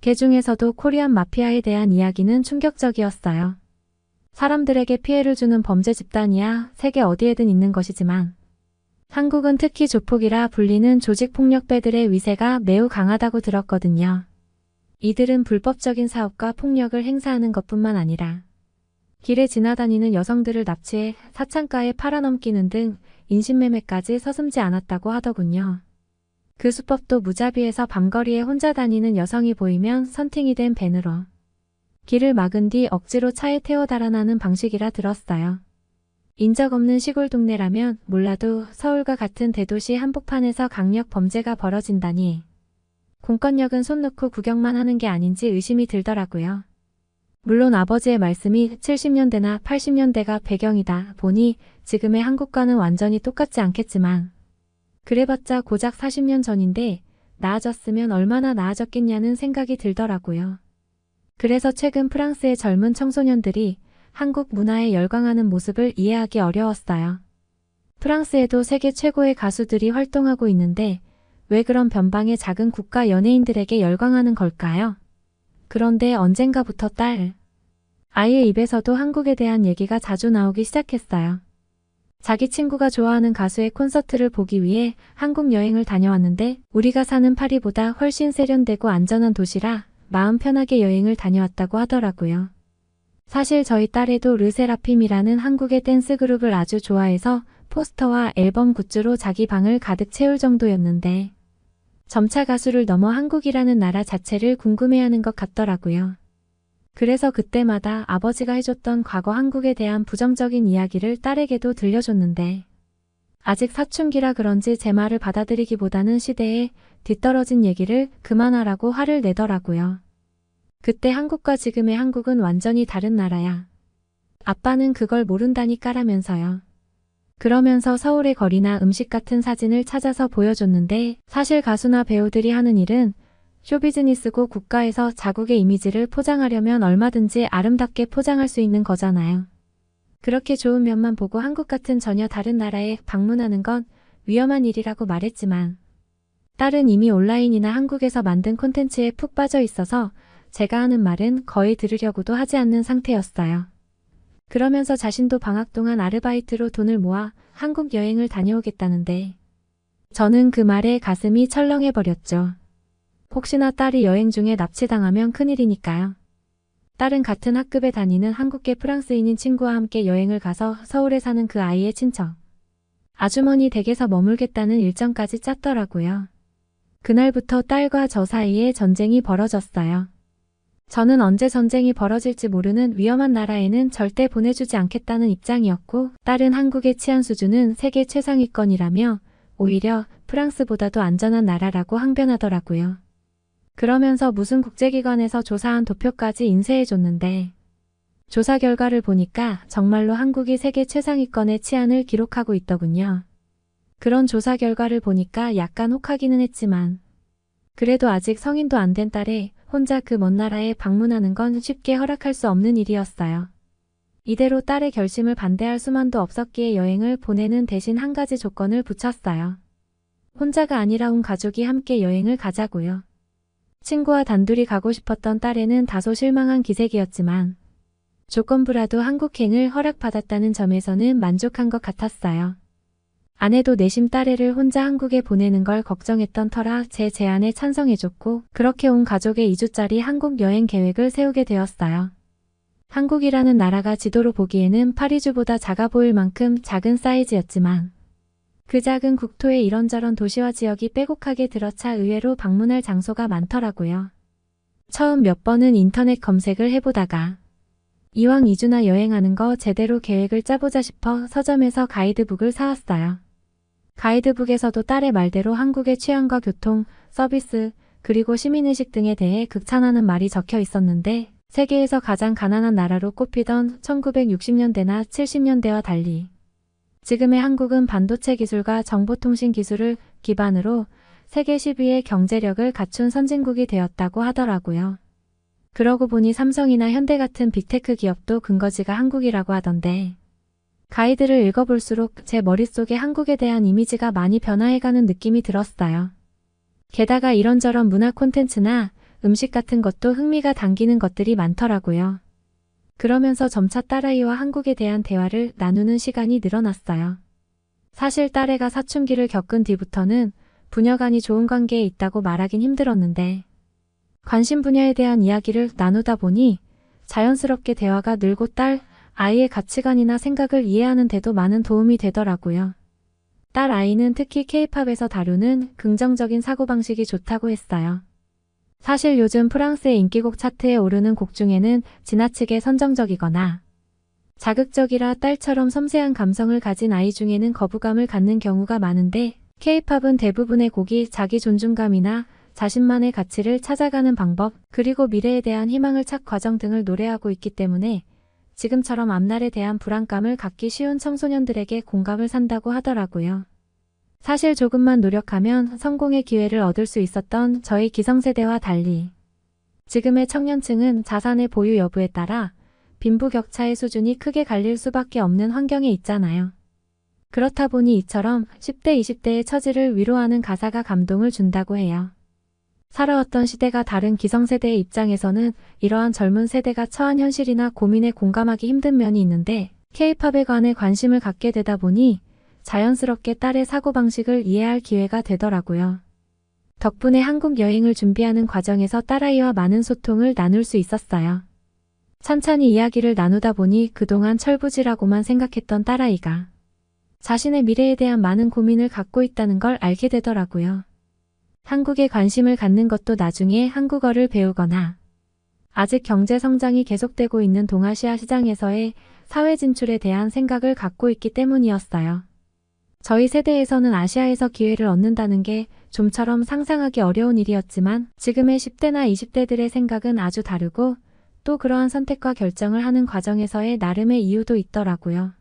그 중에서도 코리안 마피아에 대한 이야기는 충격적이었어요. 사람들에게 피해를 주는 범죄 집단이야 세계 어디에든 있는 것이지만 한국은 특히 조폭이라 불리는 조직폭력배들의 위세가 매우 강하다고 들었거든요. 이들은 불법적인 사업과 폭력을 행사하는 것뿐만 아니라 길에 지나다니는 여성들을 납치해 사창가에 팔아넘기는 등 인신매매까지 서슴지 않았다고 하더군요. 그 수법도 무자비해서 밤거리에 혼자 다니는 여성이 보이면 선팅이 된 밴으로 길을 막은 뒤 억지로 차에 태워 달아나는 방식이라 들었어요. 인적 없는 시골 동네라면 몰라도 서울과 같은 대도시 한복판에서 강력 범죄가 벌어진다니 공권력은 손 놓고 구경만 하는 게 아닌지 의심이 들더라고요. 물론 아버지의 말씀이 70년대나 80년대가 배경이다 보니 지금의 한국과는 완전히 똑같지 않겠지만 그래봤자 고작 40년 전인데 나아졌으면 얼마나 나아졌겠냐는 생각이 들더라고요. 그래서 최근 프랑스의 젊은 청소년들이 한국 문화에 열광하는 모습을 이해하기 어려웠어요. 프랑스에도 세계 최고의 가수들이 활동하고 있는데 왜 그런 변방의 작은 국가 연예인들에게 열광하는 걸까요? 그런데 언젠가부터 아이의 입에서도 한국에 대한 얘기가 자주 나오기 시작했어요. 자기 친구가 좋아하는 가수의 콘서트를 보기 위해 한국 여행을 다녀왔는데 우리가 사는 파리보다 훨씬 세련되고 안전한 도시라 마음 편하게 여행을 다녀왔다고 하더라고요. 사실 저희 딸애도 르세라핌이라는 한국의 댄스 그룹을 아주 좋아해서 포스터와 앨범 굿즈로 자기 방을 가득 채울 정도였는데 점차 가수를 넘어 한국이라는 나라 자체를 궁금해하는 것 같더라고요. 그래서 그때마다 아버지가 해줬던 과거 한국에 대한 부정적인 이야기를 딸에게도 들려줬는데 아직 사춘기라 그런지 제 말을 받아들이기보다는 시대에 뒤떨어진 얘기를 그만하라고 화를 내더라고요. 그때 한국과 지금의 한국은 완전히 다른 나라야. 아빠는 그걸 모른다니 까라면서요. 그러면서 서울의 거리나 음식 같은 사진을 찾아서 보여줬는데 사실 가수나 배우들이 하는 일은 쇼비즈니스고 국가에서 자국의 이미지를 포장하려면 얼마든지 아름답게 포장할 수 있는 거잖아요. 그렇게 좋은 면만 보고 한국 같은 전혀 다른 나라에 방문하는 건 위험한 일이라고 말했지만 딸은 이미 온라인이나 한국에서 만든 콘텐츠에 푹 빠져 있어서 제가 하는 말은 거의 들으려고도 하지 않는 상태였어요. 그러면서 자신도 방학 동안 아르바이트로 돈을 모아 한국 여행을 다녀오겠다는데 저는 그 말에 가슴이 철렁해버렸죠. 혹시나 딸이 여행 중에 납치당하면 큰일이니까요. 딸은 같은 학급에 다니는 한국계 프랑스인인 친구와 함께 여행을 가서 서울에 사는 그 아이의 친척 아주머니 댁에서 머물겠다는 일정까지 짰더라고요. 그날부터 딸과 저 사이에 전쟁이 벌어졌어요. 저는 언제 전쟁이 벌어질지 모르는 위험한 나라에는 절대 보내주지 않겠다는 입장이었고 딸은 한국의 치안 수준은 세계 최상위권이라며 오히려 프랑스보다도 안전한 나라라고 항변하더라고요. 그러면서 무슨 국제기관에서 조사한 도표까지 인쇄해줬는데 조사 결과를 보니까 정말로 한국이 세계 최상위권의 치안을 기록하고 있더군요. 그런 조사 결과를 보니까 약간 혹하기는 했지만 그래도 아직 성인도 안 된 딸에 혼자 그 먼 나라에 방문하는 건 쉽게 허락할 수 없는 일이었어요. 이대로 딸의 결심을 반대할 수만도 없었기에 여행을 보내는 대신 한 가지 조건을 붙였어요. 혼자가 아니라 온 가족이 함께 여행을 가자고요. 친구와 단둘이 가고 싶었던 딸에는 다소 실망한 기색이었지만 조건부라도 한국행을 허락받았다는 점에서는 만족한 것 같았어요. 아내도 내심 딸애를 혼자 한국에 보내는 걸 걱정했던 터라 제 제안에 찬성해줬고 그렇게 온 가족의 2주짜리 한국 여행 계획을 세우게 되었어요. 한국이라는 나라가 지도로 보기에는 파리주보다 작아 보일 만큼 작은 사이즈였지만 그 작은 국토에 이런저런 도시와 지역이 빼곡하게 들어차 의외로 방문할 장소가 많더라고요. 처음 몇 번은 인터넷 검색을 해보다가 이왕 2주나 여행하는 거 제대로 계획을 짜보자 싶어 서점에서 가이드북을 사왔어요. 가이드북에서도 딸의 말대로 한국의 취향과 교통, 서비스, 그리고 시민의식 등에 대해 극찬하는 말이 적혀 있었는데 세계에서 가장 가난한 나라로 꼽히던 1960년대나 70년대와 달리 지금의 한국은 반도체 기술과 정보통신 기술을 기반으로 세계 10위의 경제력을 갖춘 선진국이 되었다고 하더라고요. 그러고 보니 삼성이나 현대 같은 빅테크 기업도 근거지가 한국이라고 하던데 가이드를 읽어볼수록 제 머릿속에 한국에 대한 이미지가 많이 변화해가는 느낌이 들었어요. 게다가 이런저런 문화 콘텐츠나 음식 같은 것도 흥미가 당기는 것들이 많더라고요. 그러면서 점차 딸아이와 한국에 대한 대화를 나누는 시간이 늘어났어요. 사실 딸애가 사춘기를 겪은 뒤부터는 부녀간이 좋은 관계에 있다고 말하긴 힘들었는데 관심 분야에 대한 이야기를 나누다 보니 자연스럽게 대화가 늘고 딸, 아이의 가치관이나 생각을 이해하는 데도 많은 도움이 되더라고요. 딸 아이는 특히 K-팝에서 다루는 긍정적인 사고방식이 좋다고 했어요. 사실 요즘 프랑스의 인기곡 차트에 오르는 곡 중에는 지나치게 선정적이거나 자극적이라 딸처럼 섬세한 감성을 가진 아이 중에는 거부감을 갖는 경우가 많은데 K-팝은 대부분의 곡이 자기 존중감이나 자신만의 가치를 찾아가는 방법, 그리고 미래에 대한 희망을 찾 과정 등을 노래하고 있기 때문에 지금처럼 앞날에 대한 불안감을 갖기 쉬운 청소년들에게 공감을 산다고 하더라고요. 사실 조금만 노력하면 성공의 기회를 얻을 수 있었던 저희 기성세대와 달리 지금의 청년층은 자산의 보유 여부에 따라 빈부격차의 수준이 크게 갈릴 수밖에 없는 환경에 있잖아요. 그렇다 보니 이처럼 10대, 20대의 처지를 위로하는 가사가 감동을 준다고 해요. 살아왔던 시대가 다른 기성세대의 입장에서는 이러한 젊은 세대가 처한 현실이나 고민에 공감하기 힘든 면이 있는데 K-팝에 관해 관심을 갖게 되다 보니 자연스럽게 딸의 사고방식을 이해할 기회가 되더라고요. 덕분에 한국 여행을 준비하는 과정에서 딸아이와 많은 소통을 나눌 수 있었어요. 찬찬히 이야기를 나누다 보니 그동안 철부지라고만 생각했던 딸아이가 자신의 미래에 대한 많은 고민을 갖고 있다는 걸 알게 되더라고요. 한국에 관심을 갖는 것도 나중에 한국어를 배우거나 아직 경제 성장이 계속되고 있는 동아시아 시장에서의 사회 진출에 대한 생각을 갖고 있기 때문이었어요. 저희 세대에서는 아시아에서 기회를 얻는다는 게 좀처럼 상상하기 어려운 일이었지만 지금의 10대나 20대들의 생각은 아주 다르고 또 그러한 선택과 결정을 하는 과정에서의 나름의 이유도 있더라고요.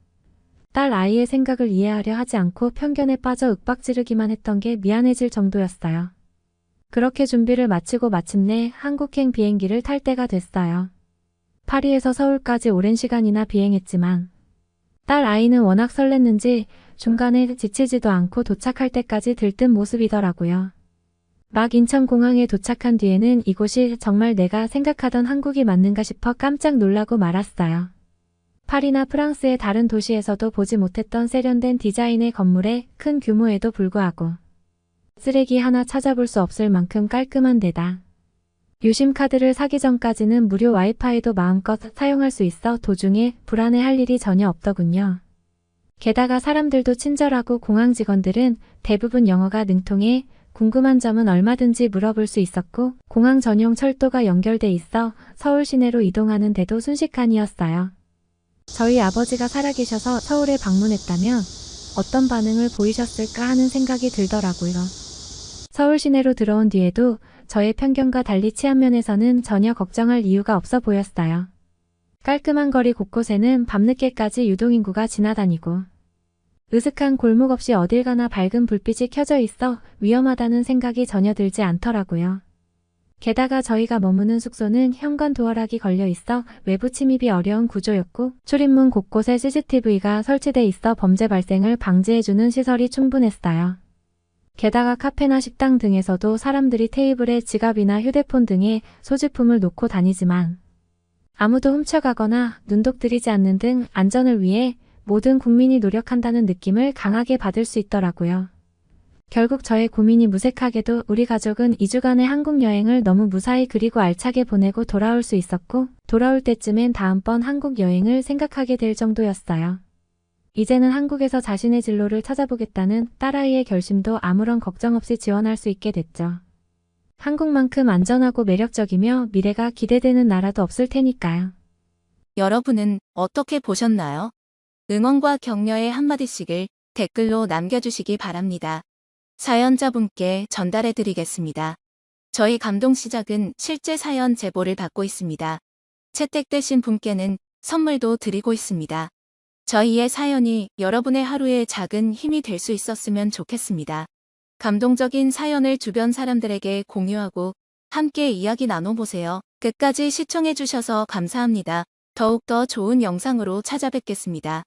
딸 아이의 생각을 이해하려 하지 않고 편견에 빠져 윽박지르기만 했던 게 미안해질 정도였어요. 그렇게 준비를 마치고 마침내 한국행 비행기를 탈 때가 됐어요. 파리에서 서울까지 오랜 시간이나 비행했지만 딸 아이는 워낙 설렜는지 중간에 지치지도 않고 도착할 때까지 들뜬 모습이더라고요. 막 인천공항에 도착한 뒤에는 이곳이 정말 내가 생각하던 한국이 맞는가 싶어 깜짝 놀라고 말았어요. 파리나 프랑스의 다른 도시에서도 보지 못했던 세련된 디자인의 건물에 큰 규모에도 불구하고 쓰레기 하나 찾아볼 수 없을 만큼 깔끔한 데다 유심 카드를 사기 전까지는 무료 와이파이도 마음껏 사용할 수 있어 도중에 불안해할 일이 전혀 없더군요. 게다가 사람들도 친절하고 공항 직원들은 대부분 영어가 능통해 궁금한 점은 얼마든지 물어볼 수 있었고 공항 전용 철도가 연결돼 있어 서울 시내로 이동하는 데도 순식간이었어요. 저희 아버지가 살아계셔서 서울에 방문했다면 어떤 반응을 보이셨을까 하는 생각이 들더라고요. 서울 시내로 들어온 뒤에도 저의 편견과 달리 치안 면에서는 전혀 걱정할 이유가 없어 보였어요. 깔끔한 거리 곳곳에는 밤늦게까지 유동인구가 지나다니고 으슥한 골목 없이 어딜 가나 밝은 불빛이 켜져 있어 위험하다는 생각이 전혀 들지 않더라고요. 게다가 저희가 머무는 숙소는 현관 도어락이 걸려 있어 외부 침입이 어려운 구조였고 출입문 곳곳에 CCTV가 설치돼 있어 범죄 발생을 방지해주는 시설이 충분했어요. 게다가 카페나 식당 등에서도 사람들이 테이블에 지갑이나 휴대폰 등의 소지품을 놓고 다니지만 아무도 훔쳐가거나 눈독 들이지 않는 등 안전을 위해 모든 국민이 노력한다는 느낌을 강하게 받을 수 있더라고요. 결국 저의 고민이 무색하게도 우리 가족은 2주간의 한국 여행을 너무 무사히 그리고 알차게 보내고 돌아올 수 있었고 돌아올 때쯤엔 다음번 한국 여행을 생각하게 될 정도였어요. 이제는 한국에서 자신의 진로를 찾아보겠다는 딸아이의 결심도 아무런 걱정 없이 지원할 수 있게 됐죠. 한국만큼 안전하고 매력적이며 미래가 기대되는 나라도 없을 테니까요. 여러분은 어떻게 보셨나요? 응원과 격려의 한마디씩을 댓글로 남겨주시기 바랍니다. 사연자분께 전달해드리겠습니다. 저희 감동시작은 실제 사연 제보를 받고 있습니다. 채택되신 분께는 선물도 드리고 있습니다. 저희의 사연이 여러분의 하루에 작은 힘이 될 수 있었으면 좋겠습니다. 감동적인 사연을 주변 사람들에게 공유하고 함께 이야기 나눠보세요. 끝까지 시청해주셔서 감사합니다. 더욱더 좋은 영상으로 찾아뵙겠습니다.